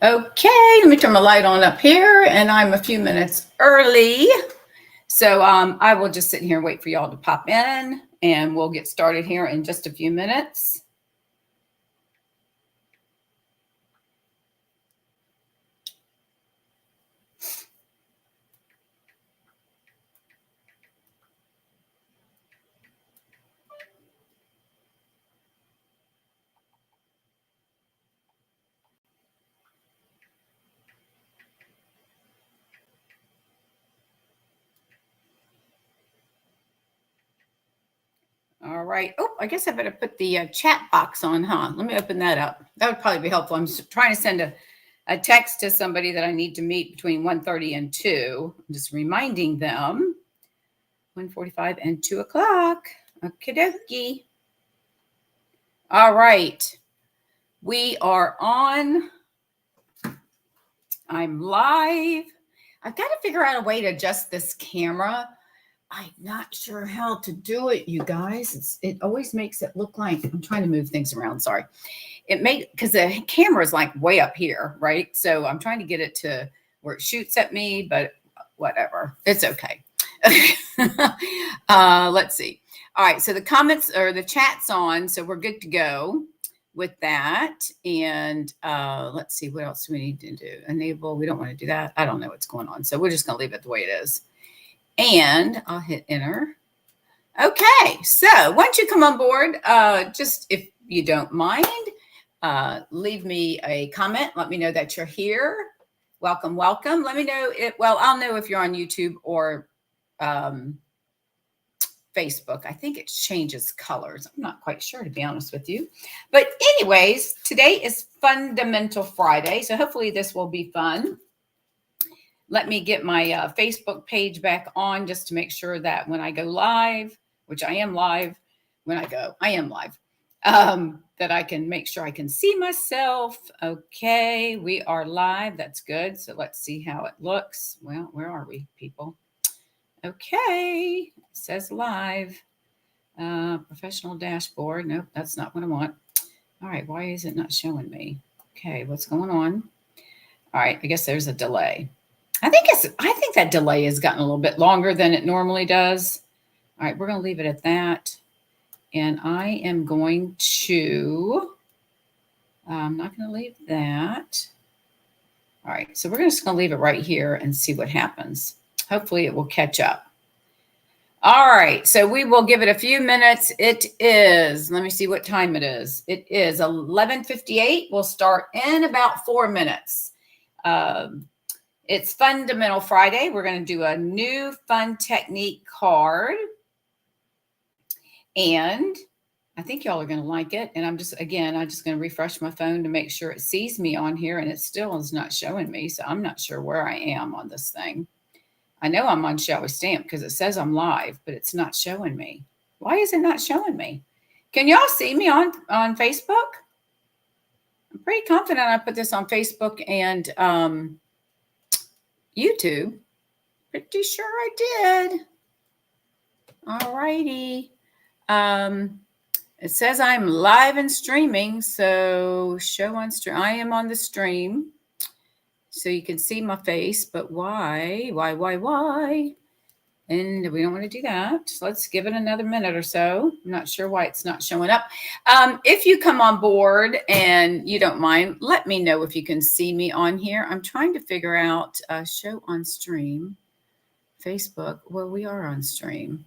Okay, let me turn my light on up here, and I'm a few minutes early. So I will just sit here and wait for y'all to pop in, and we'll get started here in just a few minutes. All right. Oh, I guess I better put the chat box on, huh? Let me open that up. That would probably be helpful. I'm trying to send a text to somebody that I need to meet between 1:30 and 2. I'm just reminding them 1:45 and 2 o'clock. Okie dokie. All right. We are on. I'm live. I've got to figure out a way to adjust this camera. I'm not sure how to do it, you guys. It always makes it look like I'm trying to move things around. Sorry. Because the camera is like way up here, right? So I'm trying to get it to where it shoots at me, but whatever. It's okay. Let's see. All right. So the comments or the chat's on. So we're good to go with that. And let's see, what else do we need to do? Enable. We don't want to do that. I don't know what's going on. So we're just going to leave it the way it is. And I'll hit enter. Okay. So once you come on board, just if you don't mind, leave me a comment. Let me know that you're here. Welcome, welcome. Let me know I'll know if you're on YouTube or Facebook. I think it changes colors. I'm not quite sure, to be honest with you. But anyways, today is Fundamental Friday. So hopefully this will be fun. Let me get my Facebook page back on just to make sure that when I go live, which I am live, I am live, that I can make sure I can see myself. Okay, we are live. That's good. So let's see how it looks. Well, where are we, people? Okay, it says live. Professional dashboard. Nope, that's not what I want. All right, why is it not showing me? Okay, what's going on? All right, I guess there's a delay. I think that delay has gotten a little bit longer than it normally does. All right, we're going to leave it at that. And I am going to, I'm not going to leave that. All right, so we're just going to leave it right here and see what happens. Hopefully it will catch up. All right, so we will give it a few minutes. It is, let me see what time it is. It is 11:58. We'll start in about 4 minutes. It's Fundamental Friday. We're going to do a new fun technique card. And I think y'all are going to like it. And I'm just going to refresh my phone to make sure it sees me on here. And it still is not showing me. So I'm not sure where I am on this thing. I know I'm on Shall We Stamp because it says I'm live, but it's not showing me. Why is it not showing me? Can y'all see me on Facebook? I'm pretty confident I put this on Facebook and YouTube. Pretty sure I did. All righty. It says I'm live and streaming. So show on stream. I am on the stream. So you can see my face, but why? And we don't want to do that. So let's give it another minute or so. I'm not sure why it's not showing up. If you come on board and you don't mind, let me know if you can see me on here. I'm trying to figure out show on stream, Facebook. Well, we are on stream.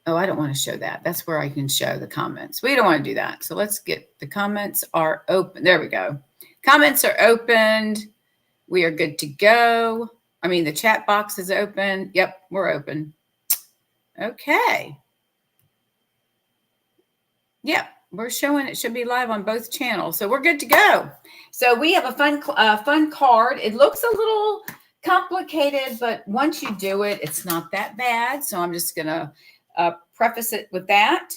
Oh, I don't want to show that. That's where I can show the comments. We don't want to do that. So let's get the comments are open. There we go. Comments are opened. We are good to go. I mean, the chat box is open. Yep, we're open. Okay. Yep, we're showing it should be live on both channels. So we're good to go. So we have a fun card. It looks a little complicated, but once you do it, it's not that bad. So I'm just going to preface it with that.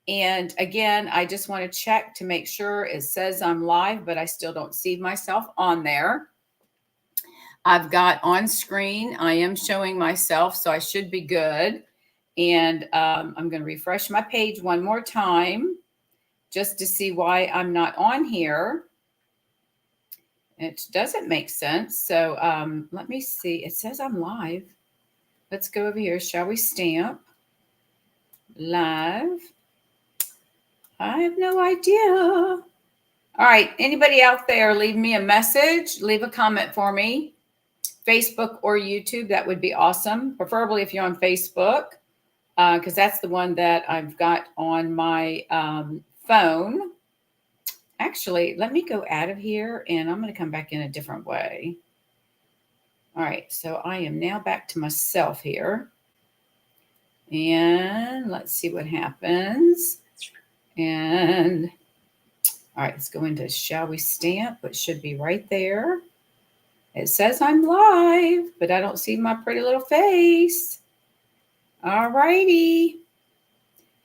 And again, I just want to check to make sure it says I'm live, but I still don't see myself on there. I've got on screen, I am showing myself, so I should be good. And I'm going to refresh my page one more time just to see why I'm not on here. It doesn't make sense. So let me see. It says I'm live. Let's go over here. Shall we stamp? Live. I have no idea. All right. Anybody out there, leave me a message. Leave a comment for me. Facebook or YouTube, that would be awesome. Preferably if you're on Facebook, because that's the one that I've got on my phone. Actually, let me go out of here and I'm going to come back in a different way. All right, so I am now back to myself here. And let's see what happens. And all right, let's go into Shall We Stamp, which should be right there. It says I'm live, but I don't see my pretty little face. All righty.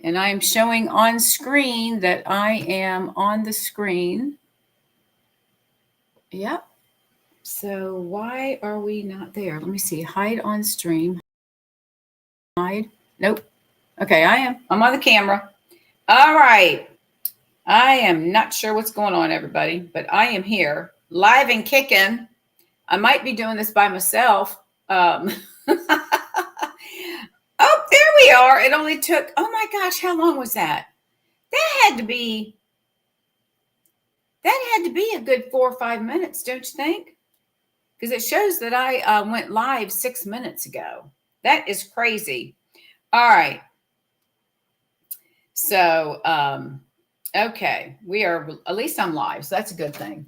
And I'm showing on screen that I am on the screen. Yep. So why are we not there? Let me see. Hide on stream. Hide. Nope. Okay, I am. I'm on the camera. All right. I am not sure what's going on, everybody, but I am here, live and kicking. I might be doing this by myself. Oh, there we are. It only took, oh my gosh, how long was that? That had to be a good 4 or 5 minutes, don't you think? Because it shows that I went live 6 minutes ago. That is crazy. All right. So, okay, we are, at least I'm live, so that's a good thing.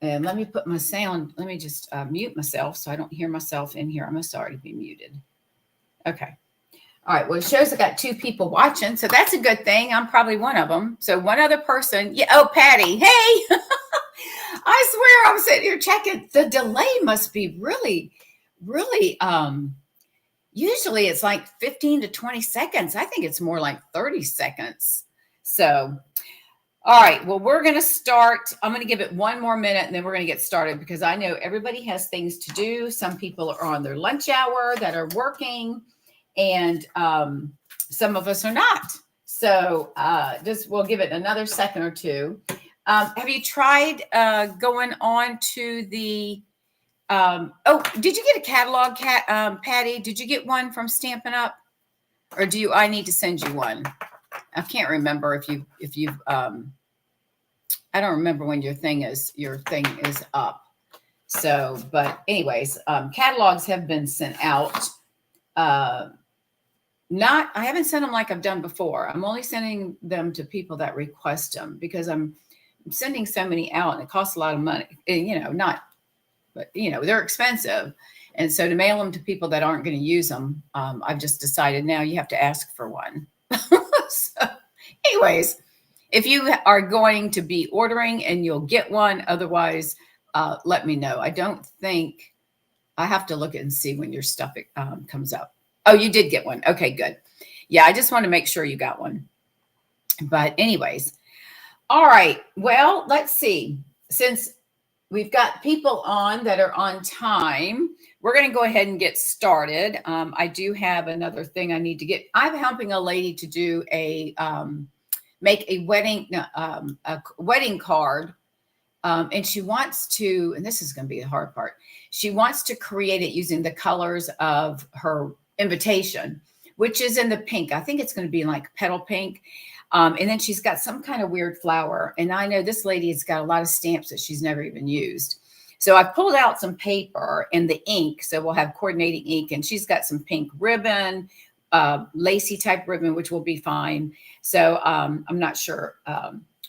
And let me put my sound, let me just mute myself so I don't hear myself in here. I must already be muted. Okay. All right, well, it shows I got 2 people watching, so that's a good thing. I'm probably one of them. So one other person, yeah, oh, Patty, hey. I swear I was sitting here checking. The delay must be really, usually it's like 15 to 20 seconds. I think it's more like 30 seconds. So, all right, well, we're going to start. I'm going to give it 1 more minute and then we're going to get started because I know everybody has things to do. Some people are on their lunch hour that are working and some of us are not. So we'll give it another second or two. Have you tried going on to the, did you get a catalog, Patty? Did you get one from Stampin' Up? Or I need to send you one? I can't remember if you've I don't remember when your thing is up. So, but anyways, catalogs have been sent out. I haven't sent them like I've done before. I'm only sending them to people that request them because I'm sending so many out and it costs a lot of money. And, but they're expensive. And so to mail them to people that aren't going to use them, I've just decided now you have to ask for one. So anyways, if you are going to be ordering and you'll get one, otherwise, let me know. I don't think I have to look at and see when your stuff comes up. Oh, you did get one. Okay, good. Yeah, I just want to make sure you got one. But anyways, all right. Well, let's see. Since we've got people on that are on time, we're going to go ahead and get started. I do have another thing I need to get. I'm helping a lady to do make a wedding card. And she wants to, and this is going to be the hard part. She wants to create it using the colors of her invitation, which is in the pink. I think it's going to be like petal pink. And then she's got some kind of weird flower. And I know this lady has got a lot of stamps that she's never even used. So I pulled out some paper and the ink. So we'll have coordinating ink. And she's got some pink ribbon, lacy type ribbon, which will be fine. So I'm not sure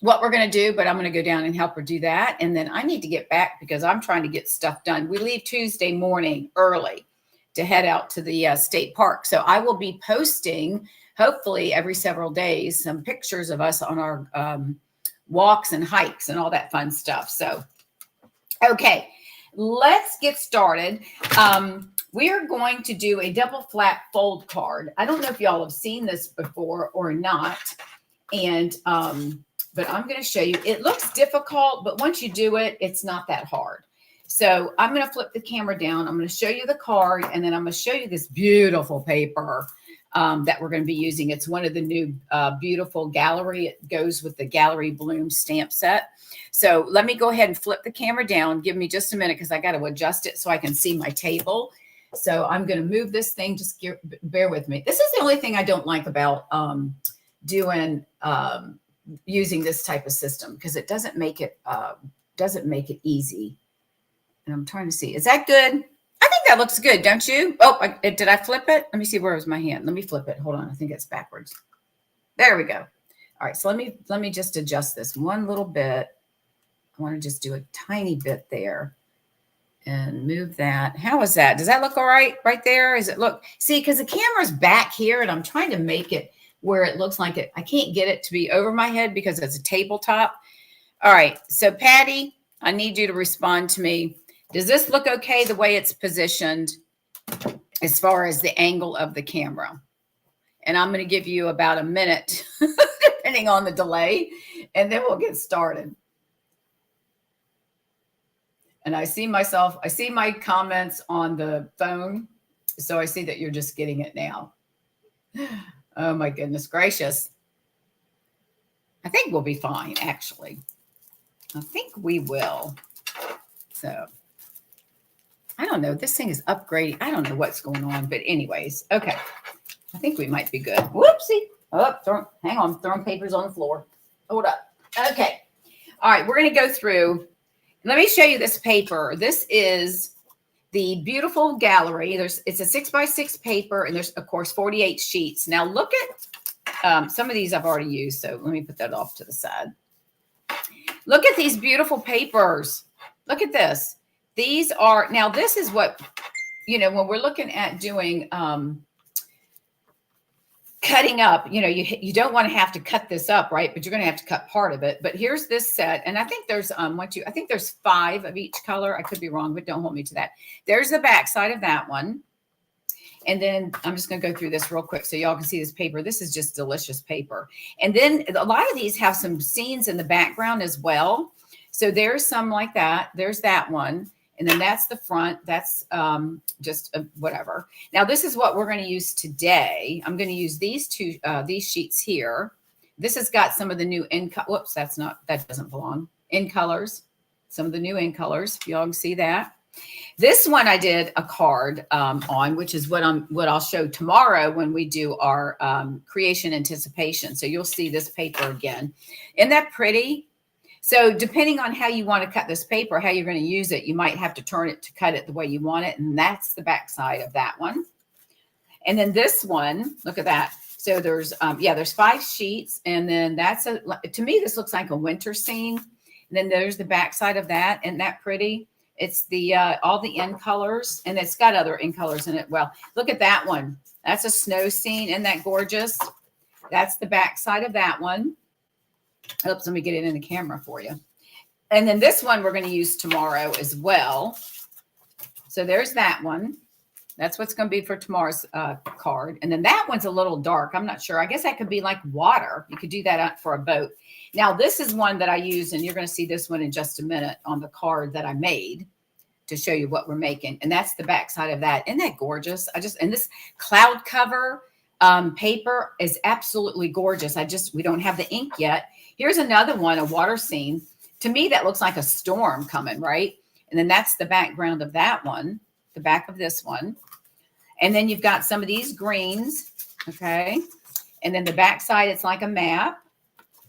what we're going to do, but I'm going to go down and help her do that. And then I need to get back because I'm trying to get stuff done. We leave Tuesday morning early to head out to the state park. So I will be posting, hopefully every several days, some pictures of us on our walks and hikes and all that fun stuff. So, okay, let's get started. We are going to do a double flap fold card. I don't know if y'all have seen this before or not. And, but I'm going to show you. It looks difficult, but once you do it, it's not that hard. So I'm going to flip the camera down. I'm going to show you the card, and then I'm going to show you this beautiful paper. that we're going to be using. It's one of the new beautiful gallery. It goes with the Gallery Bloom stamp set. So let me go ahead and flip the camera down. Give me just a minute because I got to adjust it so I can see my table. So I'm going to move this thing. Just bear with me. This is the only thing I don't like about using this type of system, because it doesn't make it easy. And I'm trying to see. Is that good? I think that looks good, don't you? Oh, did I flip it? Let me see, where was my hand? Let me flip it. Hold on. I think it's backwards. There we go. All right. So let me just adjust this one little bit. I want to just do a tiny bit there and move that. How is that? Does that look all right there? Is it look? See, because the camera's back here and I'm trying to make it where it looks like it. I can't get it to be over my head because it's a tabletop. All right. So Patty, I need you to respond to me. Does this look okay the way it's positioned as far as the angle of the camera? And I'm going to give you about a minute, depending on the delay, and then we'll get started. And I see my comments on the phone, so I see that you're just getting it now. Oh my goodness gracious. I think we'll be fine, actually. I think we will. So I don't know. This thing is upgrading. I don't know what's going on, but anyways, okay. I think we might be good. Whoopsie. Oh, hang on. Throwing papers on the floor. Hold up. Okay. All right. We're going to go through. Let me show you this paper. This is the beautiful gallery. It's a 6x6 paper, and there's, of course, 48 sheets. Now, look at some of these I've already used, so let me put that off to the side. Look at these beautiful papers. Look at this. These are, now this is what, when we're looking at doing cutting up, you don't want to have to cut this up, right? But you're going to have to cut part of it. But here's this set. And I think there's I think there's 5 of each color. I could be wrong, but don't hold me to that. There's the back side of that one. And then I'm just going to go through this real quick so y'all can see this paper. This is just delicious paper. And then a lot of these have some scenes in the background as well. So there's some like that. There's that one. And then that's the front. That's just whatever. Now, this is what we're going to use today. I'm going to use these these sheets here. This has got some of the new whoops, that doesn't belong. In colors. Some of the new in colors. Y'all can see that. This one I did a card on, which is what I'll show tomorrow when we do our creation anticipation. So you'll see this paper again. Isn't that pretty? So depending on how you want to cut this paper, how you're going to use it, you might have to turn it to cut it the way you want it. And that's the back side of that one. And then this one, look at that. So there's 5 sheets. And then to me, this looks like a winter scene. And then there's the back side of that. Isn't that pretty? It's the all the in colors, and it's got other in colors in it. Well, look at that one. That's a snow scene. Isn't that gorgeous? That's the back side of that one. Oops, let me get it in the camera for you. And then this one we're going to use tomorrow as well. So there's that one. That's what's going to be for tomorrow's card. And then that one's a little dark. I'm not sure. I guess that could be like water. You could do that for a boat. Now, this is one that I use, and you're going to see this one in just a minute on the card that I made to show you what we're making. And that's the back side of that. Isn't that gorgeous? And this cloud cover paper is absolutely gorgeous. We don't have the ink yet. Here's another one, a water scene. To me, that looks like a storm coming, right? And then that's the background of that one, the back of this one. And then you've got some of these greens, okay? And then the back side, it's like a map.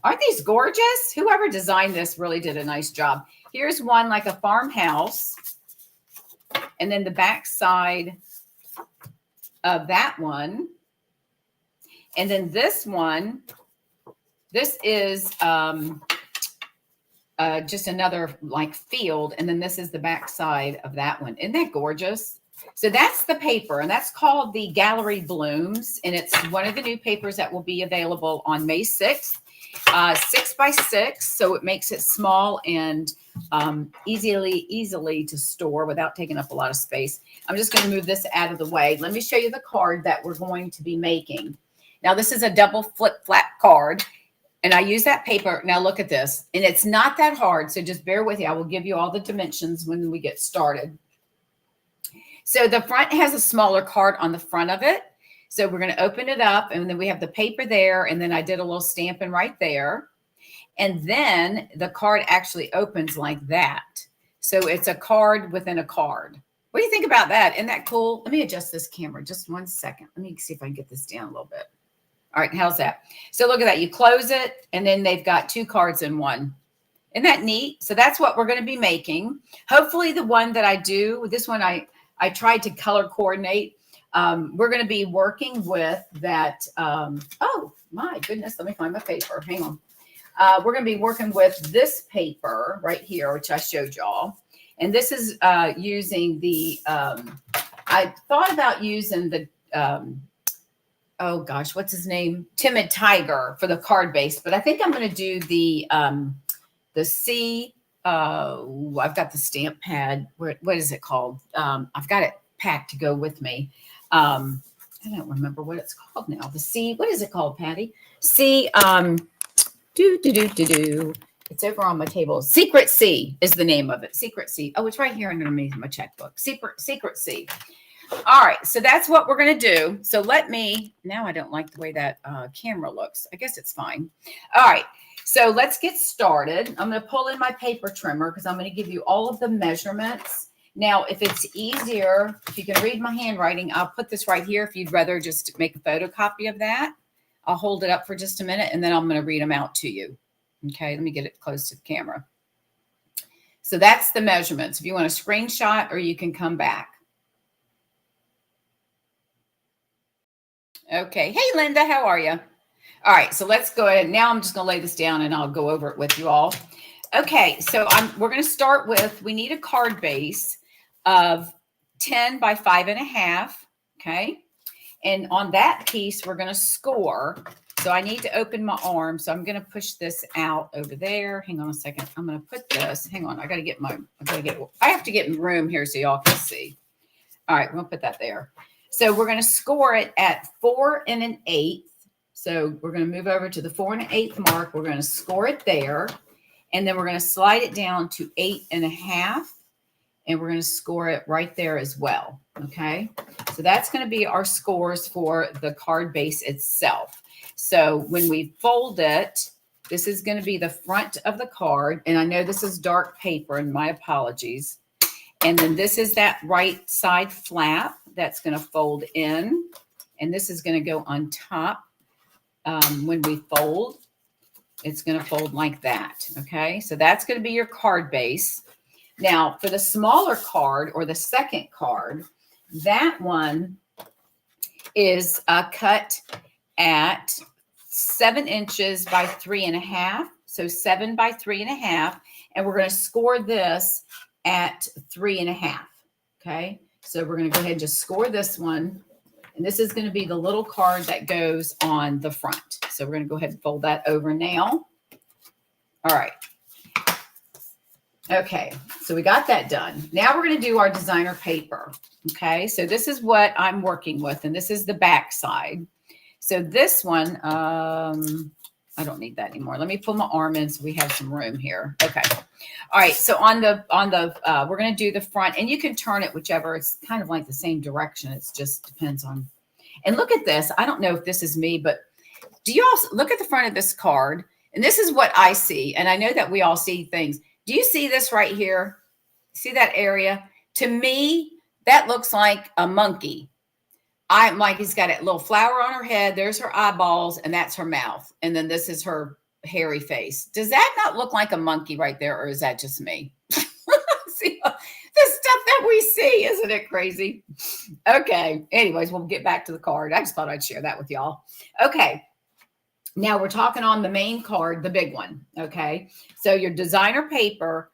Aren't these gorgeous? Whoever designed this really did a nice job. Here's one like a farmhouse. And then the back side of that one. And then this one, this is just another like field. And then this is the back side of that one. Isn't that gorgeous? So that's the paper, and that's called the Gallery Blooms. And it's one of the new papers that will be available on May 6th. 6x6, so it makes it small and easily to store without taking up a lot of space. I'm just going to move this out of the way. Let me show you the card that we're going to be making. Now, this is a double flip flat card, and I use that paper. Now, look at this, and it's not that hard, so just bear with you. I will give you all the dimensions when we get started. So the front has a smaller card on the front of it. So we're going to open it up, and then we have the paper there, and then I did a little stamping right there. And then the card actually opens like that. So it's a card within a card. What do you think about that? Isn't that cool? Let me adjust this camera just 1 second. Let me see if I can get this down a little bit. All right, how's that? So look at that. You close it, and then they've got 2 cards in one. Isn't that neat? So that's what we're going to be making. Hopefully the one that I do, this one I tried to color coordinate. We're going to be working with that. Oh, my goodness. Let me find my paper. Hang on. We're going to be working with this paper right here, which I showed y'all. And this is using the, I thought about using the, oh gosh, what's his name? Timid Tiger for the card base. But I think I'm going to do the C, I've got the stamp pad. What is it called? I've got it packed to go with me. I don't remember what it's called now. The C, what is it called, Patty? C, It's over on my table. Secret C is the name of it. Secret C. Oh, it's right here underneath my checkbook. Secret C. All right. So that's what we're going to do. So now I don't like the way that camera looks. I guess it's fine. All right. So let's get started. I'm going to pull in my paper trimmer because I'm going to give you all of the measurements. Now, if it's easier, if you can read my handwriting, I'll put this right here. If you'd rather just make a photocopy of that, I'll hold it up for just a minute and then I'm going to read them out to you. Okay, let me get it close to the camera. So that's the measurements. If you want a screenshot or you can come back. Okay. Hey, Linda, how are you? All right, so let's go ahead. Now I'm just going to lay this down and I'll go over it with you all. Okay, so we're going to start with, we need a card base of 10 by 5.5. Okay. And on that piece, we're going to score. So I need to open my arm. So I'm going to push this out over there. Hang on a second. I'm going to put this. Hang on. I have to get in room here so y'all can see. All right. We'll put that there. So we're going to score it at 4 1/8. So we're going to move over to the 4 1/8 mark. We're going to score it there. And then we're going to slide it down to 8 1/2. And we're going to score it right there as well. Okay. So that's going to be our scores for the card base itself. So when we fold it, this is going to be the front of the card. And I know this is dark paper, and my apologies. And then this is that right side flap that's going to fold in. And this is going to go on top. When we fold, it's going to fold like that. Okay. So that's going to be your card base. Now for the smaller card or the second card, that one is cut at 7 inches by 3.5. So 7 by 3.5. And we're going to score this at 3.5. Okay. So we're going to go ahead and just score this one. And this is going to be the little card that goes on the front. So we're going to go ahead and fold that over now. All right. Okay. So we got that done. Now we're going to do our designer paper. Okay. So this is what I'm working with, and this is the back side. So this one, I don't need that anymore. Let me pull my arm in so we have some room here. Okay. All right. So we're going to do the front, and you can turn it whichever. It's kind of like the same direction. It just depends on. And look at this. I don't know if this is me, but do you all look at the front of this card? And this is what I see. And I know that we all see things. Do you see this right here? See that area? To me, that looks like a monkey. I'm like, he's got a little flower on her head. There's her eyeballs, and that's her mouth. And then this is her hairy face. Does that not look like a monkey right there, or is that just me? See the stuff that we see, isn't it crazy? Okay. Anyways, we'll get back to the card. I just thought I'd share that with y'all. Okay. Now we're talking on the main card, the big one. Okay. So your designer paper,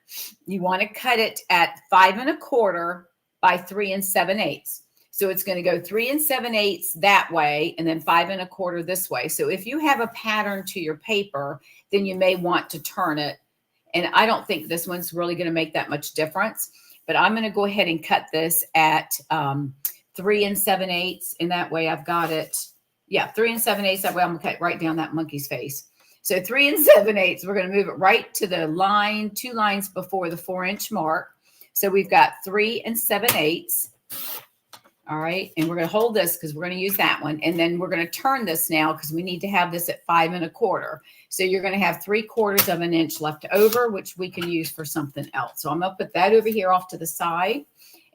you want to cut it at 5 1/4 by 3 7/8. So it's going to go 3 7/8 that way, and then 5 1/4 this way. So if you have a pattern to your paper, then you may want to turn it. And I don't think this one's really going to make that much difference, but I'm going to go ahead and cut this at 3 7/8. And that way I've got it. Yeah, 3 7/8. That way I'm going to cut right down that monkey's face. So 3 7/8, we're going to move it right to the line, 2 lines before the 4-inch mark. So we've got 3 7/8. All right. And we're going to hold this because we're going to use that one. And then we're going to turn this now because we need to have this at 5 1/4. So you're going to have 3/4 of an inch left over, which we can use for something else. So I'm going to put that over here off to the side.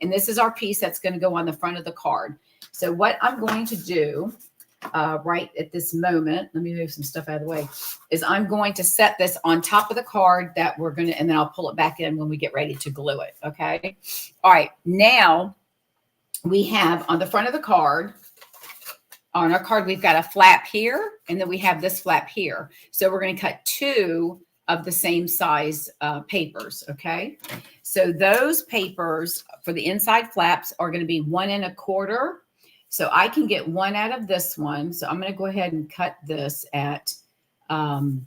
And this is our piece that's going to go on the front of the card. So what I'm going to do right at this moment, let me move some stuff out of the way, is I'm going to set this on top of the card that we're going to, and then I'll pull it back in when we get ready to glue it. Okay. All right. Now we have on the front of the card, on our card, we've got a flap here, and then we have this flap here. So we're going to cut 2 of the same size papers. Okay. So those papers for the inside flaps are going to be 1 1/4. So I can get 1 out of this one. So I'm going to go ahead and cut this at 1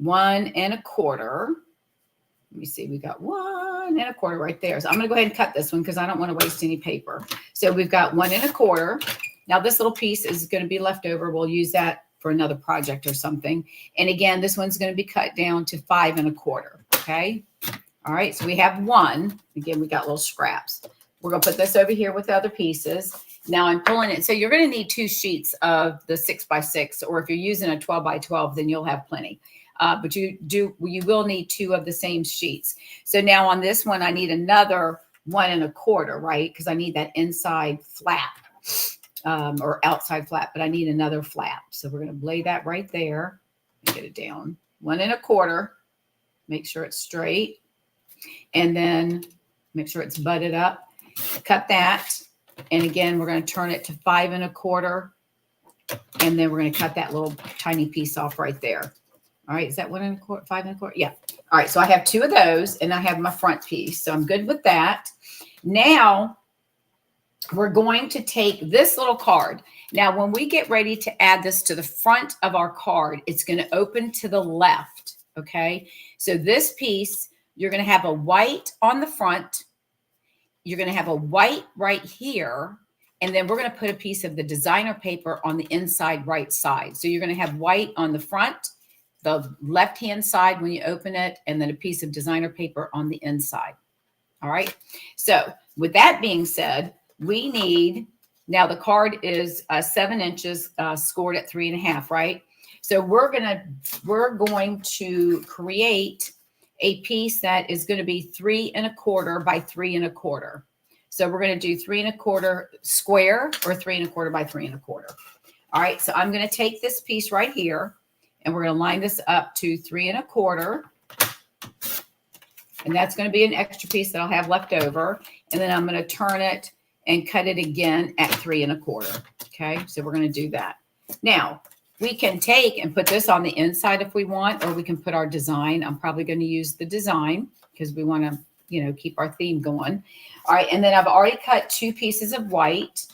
1/4. Let me see. We got 1 1/4 right there. So I'm going to go ahead and cut this one because I don't want to waste any paper. So we've got 1 1/4. Now this little piece is going to be left over. We'll use that for another project or something. And again, this one's going to be cut down to 5 1/4. Okay. All right. So we have 1. Again, we got little scraps. We're going to put this over here with the other pieces. Now I'm pulling it. So you're going to need 2 sheets of the 6 by 6, or if you're using a 12 by 12, then you'll have plenty. But you will need 2 of the same sheets. So now on this one, I need another 1 1/4, right? Because I need that inside flap or outside flap, but I need another flap. So we're going to lay that right there and get it down. 1 1/4. Make sure it's straight. And then make sure it's butted up. Cut that. And again, we're going to turn it to 5 1/4. And then we're going to cut that little tiny piece off right there. All right. Is that 1 1/4, 5 1/4? Yeah. All right. So I have 2 of those and I have my front piece. So I'm good with that. Now we're going to take this little card. Now, when we get ready to add this to the front of our card, it's going to open to the left. Okay. So this piece, you're going to have a white on the front. You're going to have a white right here. And then we're going to put a piece of the designer paper on the inside right side. So you're going to have white on the front, the left-hand side when you open it, and then a piece of designer paper on the inside. All right. So with that being said, we need, now the card is 7 inches scored at 3 1/2, right? So we're going to create a piece that is going to be 3 1/4 by 3 1/4. So we're going to do 3 1/4 square or 3 1/4 by 3 1/4. All right. So I'm going to take this piece right here and we're going to line this up to 3 1/4. And that's going to be an extra piece that I'll have left over. And then I'm going to turn it and cut it again at 3 1/4. Okay. So we're going to do that. Now we can take and put this on the inside if we want, or we can put our design. I'm probably going to use the design because we want to, keep our theme going. All right. And then I've already cut 2 pieces of white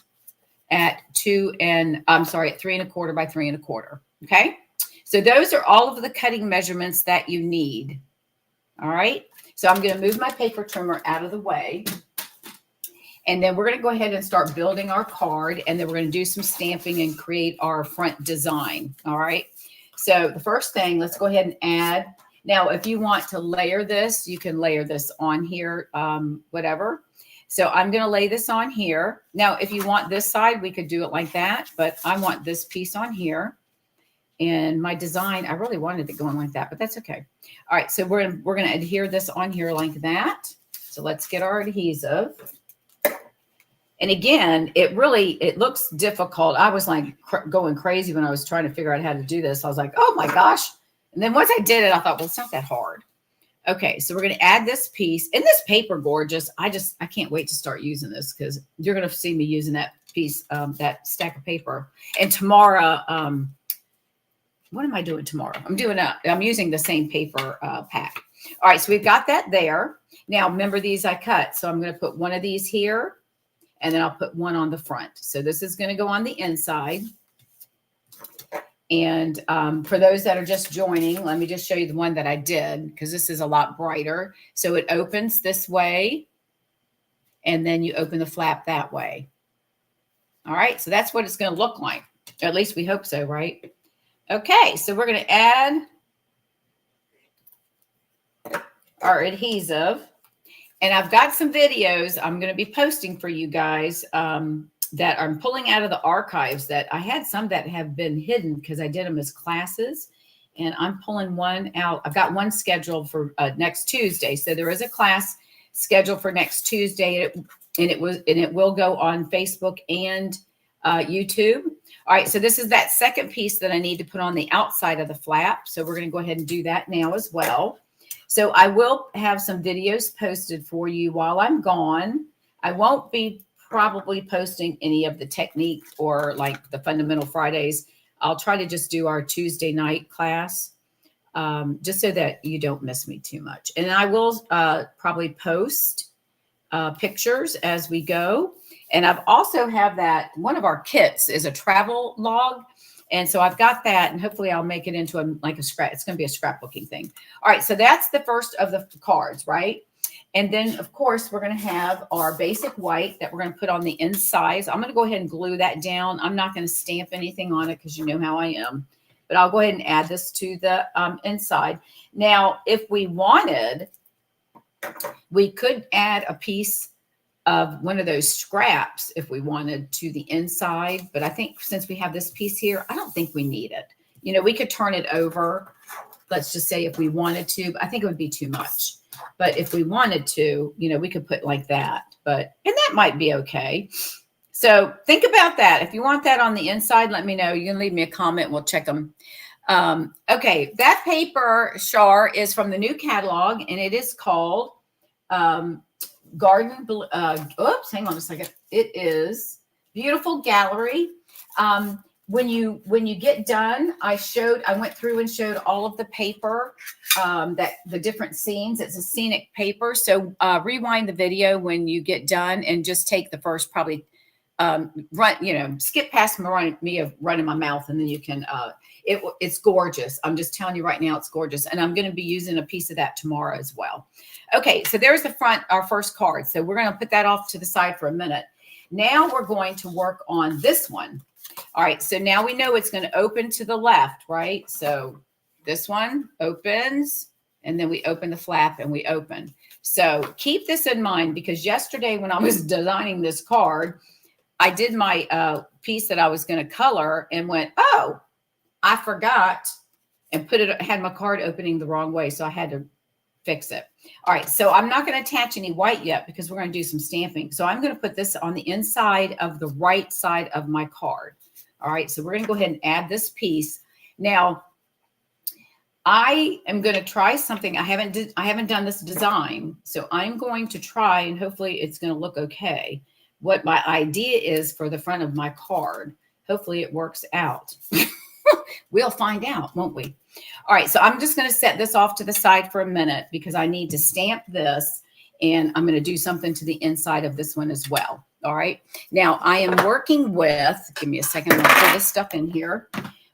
at 3 1/4 by 3 1/4. Okay. So those are all of the cutting measurements that you need. All right. So I'm going to move my paper trimmer out of the way. And then we're going to go ahead and start building our card. And then we're going to do some stamping and create our front design. All right. So the first thing, let's go ahead and add. Now, if you want to layer this, you can layer this on here, whatever. So I'm going to lay this on here. Now, if you want this side, we could do it like that. But I want this piece on here. And my design, I really wanted it going like that, but that's okay. All right. So we're going to adhere this on here like that. So let's get our adhesive. And again, it looks difficult. I was like going crazy when I was trying to figure out how to do this. I was like, oh my gosh. And then once I did it, I thought, well, it's not that hard. Okay. So we're going to add this piece. And this paper, gorgeous. I can't wait to start using this because you're going to see me using that piece, that stack of paper. And tomorrow, what am I doing tomorrow? I'm using the same paper pack. All right. So we've got that there. Now, remember these I cut. So I'm going to put one of these here. And then I'll put one on the front. So this is going to go on the inside. And for those that are just joining, let me just show you the one that I did because this is a lot brighter. So it opens this way. And then you open the flap that way. All right. So that's what it's going to look like. At least we hope so, right? Okay. So we're going to add our adhesive. And I've got some videos I'm going to be posting for you guys that I'm pulling out of the archives that I had some that have been hidden because I did them as classes. And I'm pulling one out. I've got one scheduled for next Tuesday. So there is a class scheduled for next Tuesday, and it will go on Facebook and YouTube. All right, so this is that second piece that I need to put on the outside of the flap. So we're going to go ahead and do that now as well. So I will have some videos posted for you while I'm gone. I won't be probably posting any of the technique or like the Fundamental Fridays. I'll try to just do our Tuesday night class just so that you don't miss me too much. And I will probably post pictures as we go. And I've also have that one of our kits is a travel log. And so I've got that, and hopefully I'll make it into a scrap. It's going to be a scrapbooking thing. All right. So that's the first of the cards, right? And then of course we're going to have our basic white that we're going to put on the inside. So I'm going to go ahead and glue that down. I'm not going to stamp anything on it because you know how I am, but I'll go ahead and add this to the inside. Now, if we wanted, we could add a piece of one of those scraps if we wanted to the inside. But I think since we have this piece here, I don't think we need it. You know, we could turn it over. Let's just say if we wanted to, but I think it would be too much. But if we wanted to, you know, we could put like that, and that might be okay. So think about that. If you want that on the inside, let me know. You can leave me a comment and we'll check them. Okay. That paper, Char, is from the new catalog, and it is called Garden. Oops, hang on a second. It is Beautiful Gallery. When you get done, I went through and showed all of the paper, that the different scenes. It's a scenic paper. So rewind the video when you get done and just take the first probably skip past me of running my mouth, and then you can, it's gorgeous. I'm just telling you right now, it's gorgeous. And I'm going to be using a piece of that tomorrow as well. Okay. So there's the front, our first card. So we're going to put that off to the side for a minute. Now we're going to work on this one. All right, so now we know it's going to open to the left, right? So this one opens, and then we open the flap and we open. So keep this in mind, because yesterday when I was designing this card, I did my piece that I was going to color and went, oh, I forgot, and had my card opening the wrong way. So I had to fix it. All right, so I'm not going to attach any white yet because we're going to do some stamping. So I'm going to put this on the inside of the right side of my card. All right, so we're going to go ahead and add this piece. Now, I am going to try something. I haven't done this design, so I'm going to try, and hopefully it's going to look okay, what my idea is for the front of my card. Hopefully it works out. We'll find out, won't we? All right, so I'm just going to set this off to the side for a minute because I need to stamp this, and I'm going to do something to the inside of this one as well. All right. Now I am working with, give me a second, I'm going to put this stuff in here.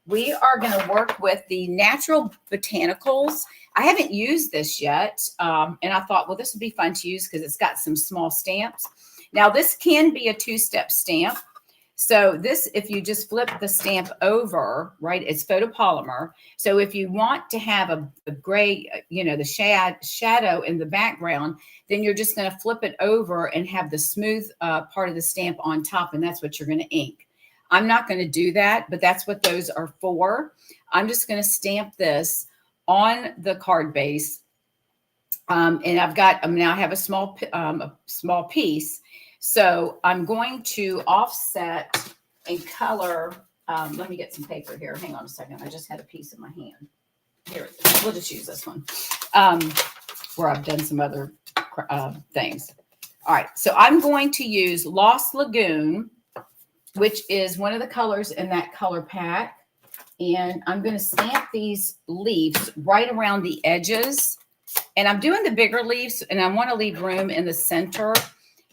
We are going to work with the Natural Botanicals. I haven't used this yet. And I thought, well, this would be fun to use because it's got some small stamps. Now this can be a two-step stamp. So this, if you just flip the stamp over, right, it's photopolymer. So if you want to have a gray, the shadow in the background, then you're just going to flip it over and have the smooth part of the stamp on top. And that's what you're going to ink. I'm not going to do that, but that's what those are for. I'm just going to stamp this on the card base. And now I have a small piece. So I'm going to offset and color. Let me get some paper here. Hang on a second. I just had a piece in my hand. Here, we'll just use this one where I've done some other things. All right. So I'm going to use Lost Lagoon, which is one of the colors in that color pack. And I'm going to stamp these leaves right around the edges. And I'm doing the bigger leaves, and I want to leave room in the center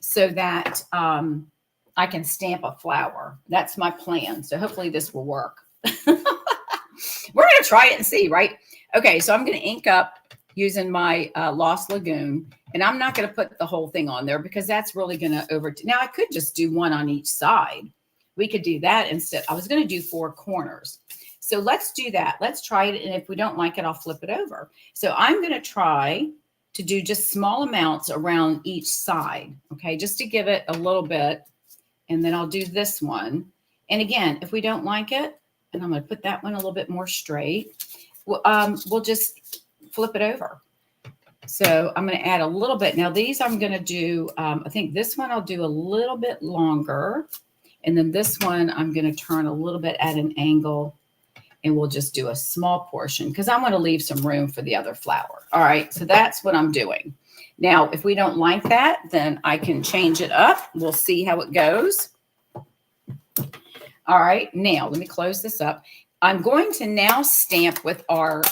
so that I can stamp a flower. That's my plan. So hopefully this will work. We're going to try it and see, right? Okay, so I'm going to ink up using my Lost Lagoon. And I'm not going to put the whole thing on there because that's really going to Now, I could just do one on each side. We could do that instead. I was going to do 4 corners. So let's do that. Let's try it. And if we don't like it, I'll flip it over. So I'm going to try to do just small amounts around each side, okay, just to give it a little bit. And then I'll do this one. And again, if we don't like it, and I'm going to put that one a little bit more straight, we'll just flip it over. So I'm going to add a little bit. Now these I'm going to do, I think this one I'll do a little bit longer. And then this one I'm going to turn a little bit at an angle, and we'll just do a small portion because I want to leave some room for the other flower. All right, so that's what I'm doing. Now, if we don't like that, then I can change it up. We'll see how it goes. All right, now let me close this up. I'm going to now stamp with our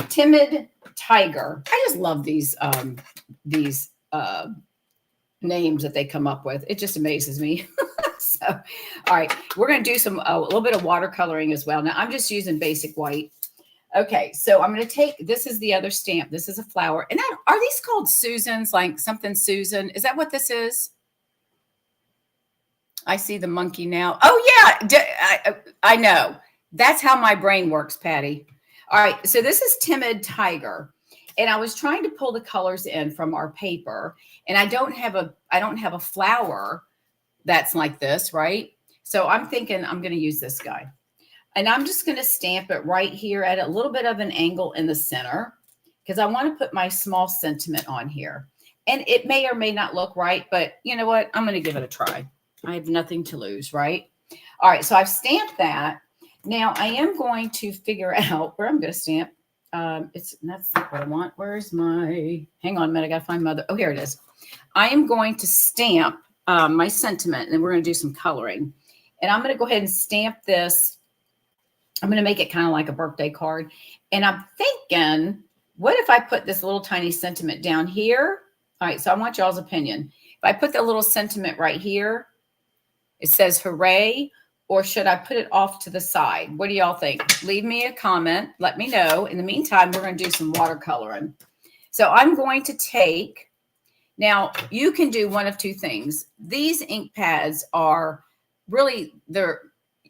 Timid Tiger. I just love these names that they come up with. It just amazes me. So, all right, we're going to do a little bit of watercoloring as well. Now, I'm just using basic white. Okay, so I'm going to take, this is the other stamp. This is a flower. And are these called Susans, like something Susan? Is that what this is? I see the monkey now. Oh, yeah, I know. That's how my brain works, Patty. All right, so this is Timid Tiger. And I was trying to pull the colors in from our paper. And I don't have a flower that's like this, right? So I'm thinking I'm going to use this guy. And I'm just going to stamp it right here at a little bit of an angle in the center because I want to put my small sentiment on here. And it may or may not look right, but you know what? I'm going to give it a try. I have nothing to lose, right? All right, so I've stamped that. Now I am going to figure out where I'm going to stamp. That's not what I want. Where's my, hang on a minute, I got to find my other, oh, here it is. I am going to stamp my sentiment, and then we're going to do some coloring. And I'm going to go ahead and stamp this. I'm going to make it kind of like a birthday card. And I'm thinking, what if I put this little tiny sentiment down here? All right, so I want y'all's opinion. If I put the little sentiment right here, it says hooray, or should I put it off to the side? What do y'all think? Leave me a comment. Let me know. In the meantime, we're going to do some watercoloring. So I'm going to take, now you can do one of two things. These ink pads are really,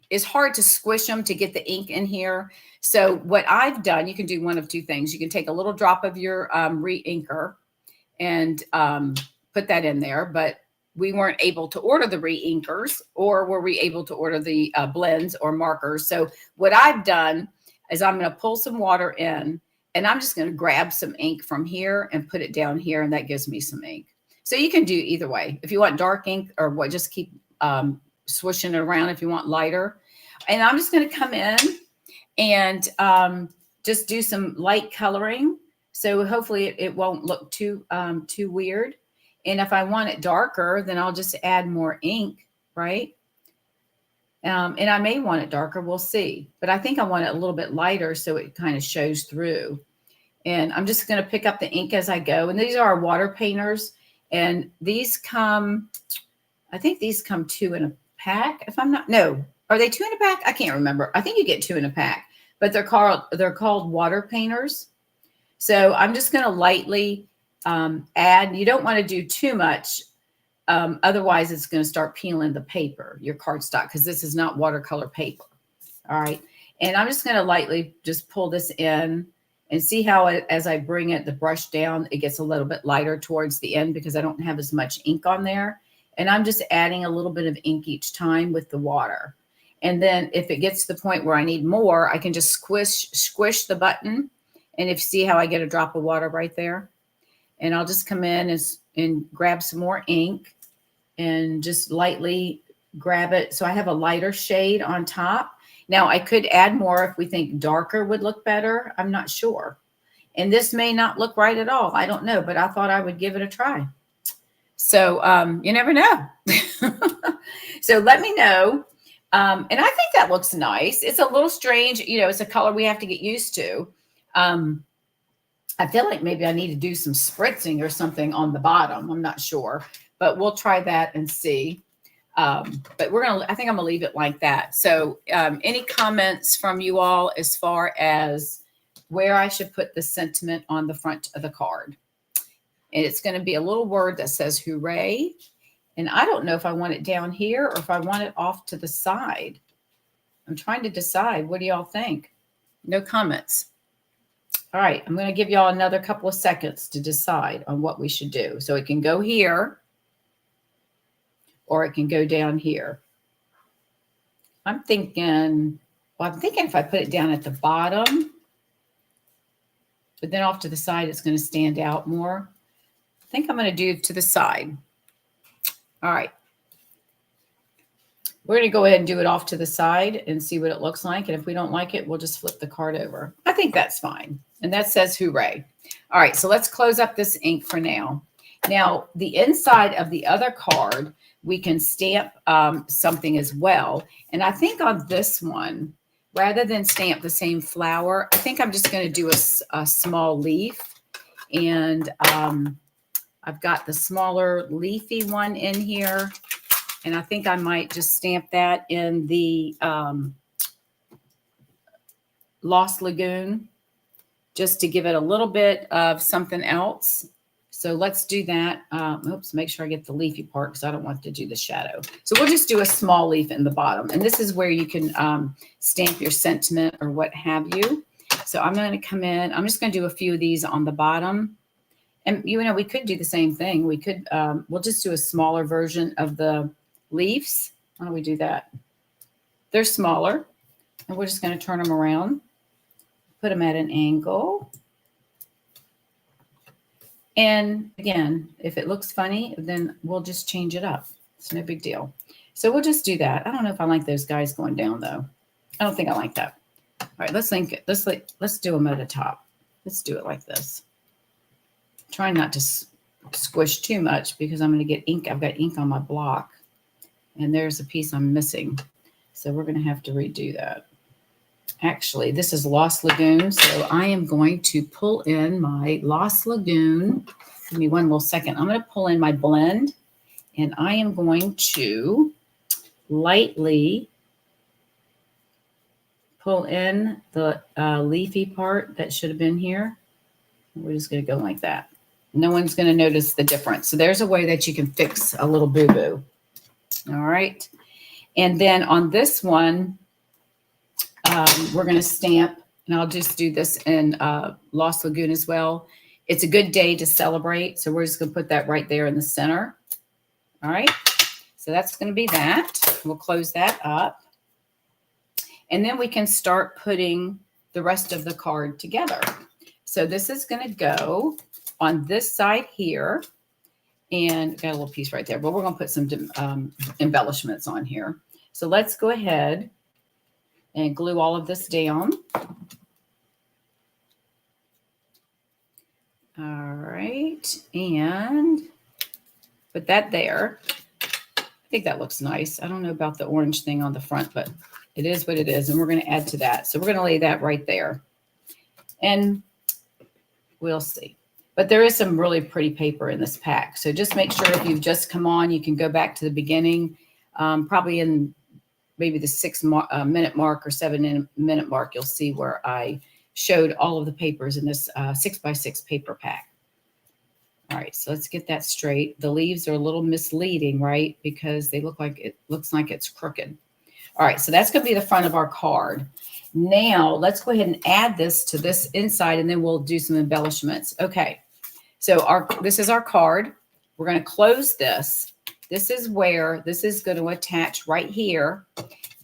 it's hard to squish them to get the ink in here. So what I've done, you can do one of two things. You can take a little drop of your re-inker and put that in there, but we weren't able to order the re-inkers, or were we able to order the blends or markers? So what I've done is I'm going to pull some water in, and I'm just going to grab some ink from here and put it down here, and that gives me some ink. So you can do either way. If you want dark ink or what, just keep swishing it around if you want lighter. And I'm just going to come in and just do some light coloring. So hopefully it won't look too weird. And if I want it darker, then I'll just add more ink, right? And I may want it darker, we'll see. But I think I want it a little bit lighter so it kind of shows through. And I'm just going to pick up the ink as I go. And these are our water painters. And these come, I think these come 2 in a pack, if I'm not, no. Are they 2 in a pack? I can't remember. I think you get 2 in a pack. But they're called water painters. So I'm just going to lightly add. You don't want to do too much. Otherwise, it's going to start peeling the paper, your cardstock, because this is not watercolor paper. All right. And I'm just going to lightly just pull this in and see how as I bring the brush down, it gets a little bit lighter towards the end because I don't have as much ink on there. And I'm just adding a little bit of ink each time with the water. And then if it gets to the point where I need more, I can just squish the button. And if you see how I get a drop of water right there, and I'll just come in and grab some more ink and just lightly grab it. So I have a lighter shade on top. Now I could add more if we think darker would look better. I'm not sure. And this may not look right at all. I don't know, but I thought I would give it a try. So you never know. So let me know. And I think that looks nice. It's a little strange. You know, it's a color we have to get used to. I feel like maybe I need to do some spritzing or something on the bottom. I'm not sure, but we'll try that and see. But I think I'm gonna leave it like that. So any comments from you all as far as where I should put the sentiment on the front of the card? And it's going to be a little word that says hooray. And I don't know if I want it down here or if I want it off to the side. I'm trying to decide. What do y'all think? No comments. All right, I'm going to give y'all another couple of seconds to decide on what we should do. So it can go here, or it can go down here. I'm thinking if I put it down at the bottom, but then off to the side, it's going to stand out more. I think I'm going to do to the side. All right. We're going to go ahead and do it off to the side and see what it looks like. And if we don't like it, we'll just flip the card over. I think that's fine. And that says hooray. All right, so let's close up this ink for now. Now, the inside of the other card, we can stamp something as well. And I think on this one, rather than stamp the same flower, I think I'm just going to do a small leaf. And I've got the smaller leafy one in here. And I think I might just stamp that in the Lost Lagoon, just to give it a little bit of something else. So let's do that. Oops, make sure I get the leafy part because I don't want to do the shadow. So we'll just do a small leaf in the bottom. And this is where you can stamp your sentiment or what have you. So I'm going to come in. I'm just going to do a few of these on the bottom. And, you know, we could do the same thing. We could, we'll just do a smaller version of the leaves. Why don't we do that? They're smaller. And we're just going to turn them around. Put them at an angle. And again, if it looks funny, then we'll just change it up. It's no big deal. So we'll just do that. I don't know if I like those guys going down though. I don't think I like that. All right, let's do them at the top. Let's do it like this. Trying not to squish too much because I'm going to get ink. I've got ink on my block and there's a piece I'm missing. So we're going to have to redo that. Actually, this is Lost Lagoon. So I am going to pull in my Lost Lagoon. Give me one little second. I'm going to pull in my blend and I am going to lightly pull in the leafy part that should have been here. We're just going to go like that. No one's going to notice the difference. So there's a way that you can fix a little boo-boo. All right. And then on this one, we're going to stamp, and I'll just do this in Lost Lagoon as well. It's a good day to celebrate. So we're just going to put that right there in the center. All right. So that's going to be that. We'll close that up. And then we can start putting the rest of the card together. So this is going to go on this side here. And got a little piece right there, but we're going to put some embellishments on here. So let's go ahead and glue all of this down. All right. And put that there. I think that looks nice. I don't know about the orange thing on the front, but it is what it is. And we're going to add to that. So we're going to lay that right there. And we'll see. But there is some really pretty paper in this pack. So just make sure if you've just come on, you can go back to the beginning, probably in maybe the 6-minute mark or 7-minute mark, you'll see where I showed all of the papers in this 6x6 paper pack. All right, so let's get that straight. The leaves are a little misleading, right? Because they look like it's crooked. All right, so that's going to be the front of our card. Now let's go ahead and add this to this inside, and then we'll do some embellishments. Okay, so this is our card. We're going to close this. This is where this is going to attach right here,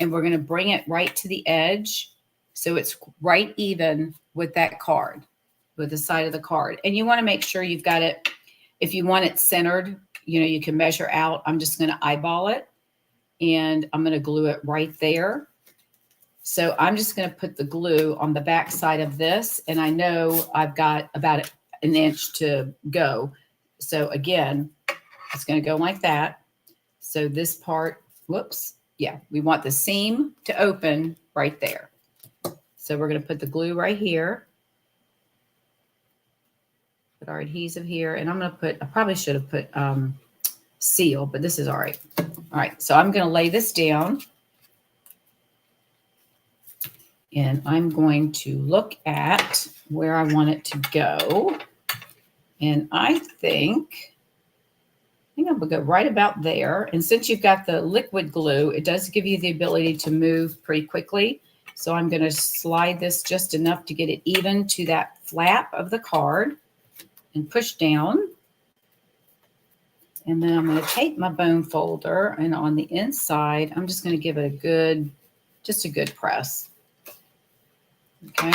and we're going to bring it right to the edge. So it's right even with that card, with the side of the card. And you want to make sure you've got it, if you want it centered, you know, you can measure out. I'm just going to eyeball it, and I'm going to glue it right there. So I'm just going to put the glue on the back side of this, and I know I've got about an inch to go. So again, it's going to go like that. So this part, whoops, yeah, we want the seam to open right there. So we're going to put the glue right here. Put our adhesive here, and I'm going to put, I probably should have put seal, but this is all right. All right, so I'm going to lay this down. And I'm going to look at where I want it to go. And I think I'm going to go right about there. And since you've got the liquid glue, it does give you the ability to move pretty quickly. So I'm going to slide this just enough to get it even to that flap of the card and push down. And then I'm going to take my bone folder, and on the inside, I'm just going to give it a good press. Okay.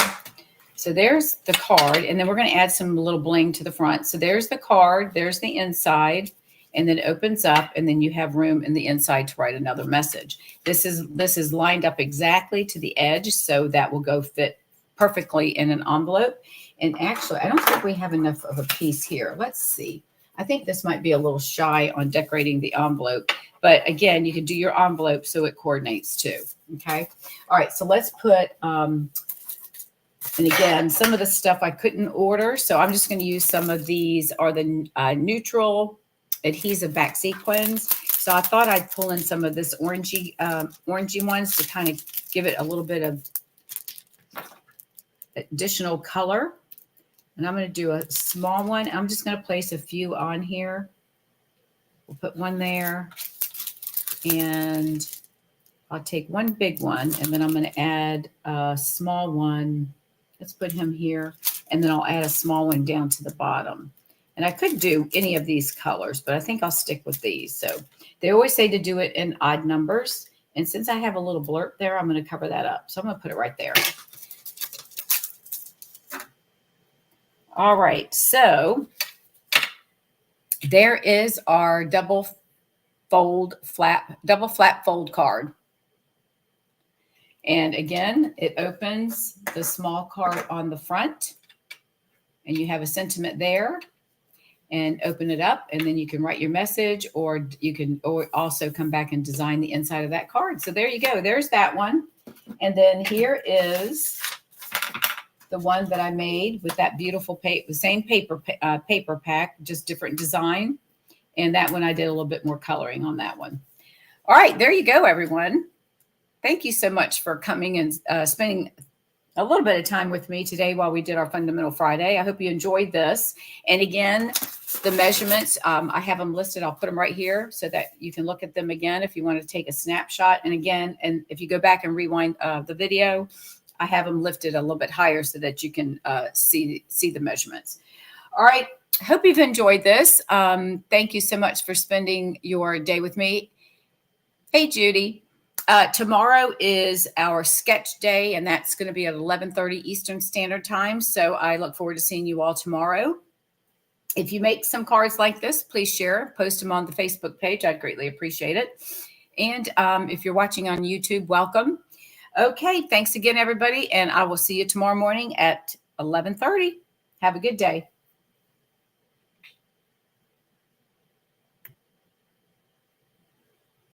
So there's the card, and then we're going to add some little bling to the front. So there's the card, there's the inside, and then it opens up, and then you have room in the inside to write another message. This is lined up exactly to the edge, so that will go fit perfectly in an envelope. And actually, I don't think we have enough of a piece here. Let's see. I think this might be a little shy on decorating the envelope, but again, you can do your envelope so it coordinates too. Okay. All right. So let's put, and again, some of the stuff I couldn't order, so I'm just going to use some of these are the neutral adhesive back sequins. So I thought I'd pull in some of this orangey ones to kind of give it a little bit of additional color. And I'm going to do a small one. I'm just going to place a few on here. We'll put one there. And I'll take one big one. And then I'm going to add a small one. Let's put him here. And then I'll add a small one down to the bottom. And I could do any of these colors, but I think I'll stick with these. So they always say to do it in odd numbers. And since I have a little blurb there, I'm going to cover that up. So I'm going to put it right there. All right, so there is our double flap fold card. And again, it opens the small card on the front, and you have a sentiment there, and open it up, and then you can write your message, or you can also come back and design the inside of that card. So there you go. There's that one. And then here is the one that I made with that beautiful the same paper pack, just different design. And that one I did a little bit more coloring on that one. All right, there you go, everyone. Thank you so much for coming and spending a little bit of time with me today while we did our Fundamental Friday. I hope you enjoyed this. And again, the measurements, I have them listed. I'll put them right here so that you can look at them again if you want to take a snapshot. And again, and if you go back and rewind the video, I have them lifted a little bit higher so that you can see the measurements. All right. Hope you've enjoyed this. Thank you so much for spending your day with me. Hey, Judy. Tomorrow is our sketch day, and that's going to be at 11:30 Eastern Standard Time. So I look forward to seeing you all tomorrow. If you make some cards like this, please share, post them on the Facebook page. I'd greatly appreciate it. And if you're watching on YouTube, welcome. Okay, thanks again, everybody, and I will see you tomorrow morning at 11:30. Have a good day.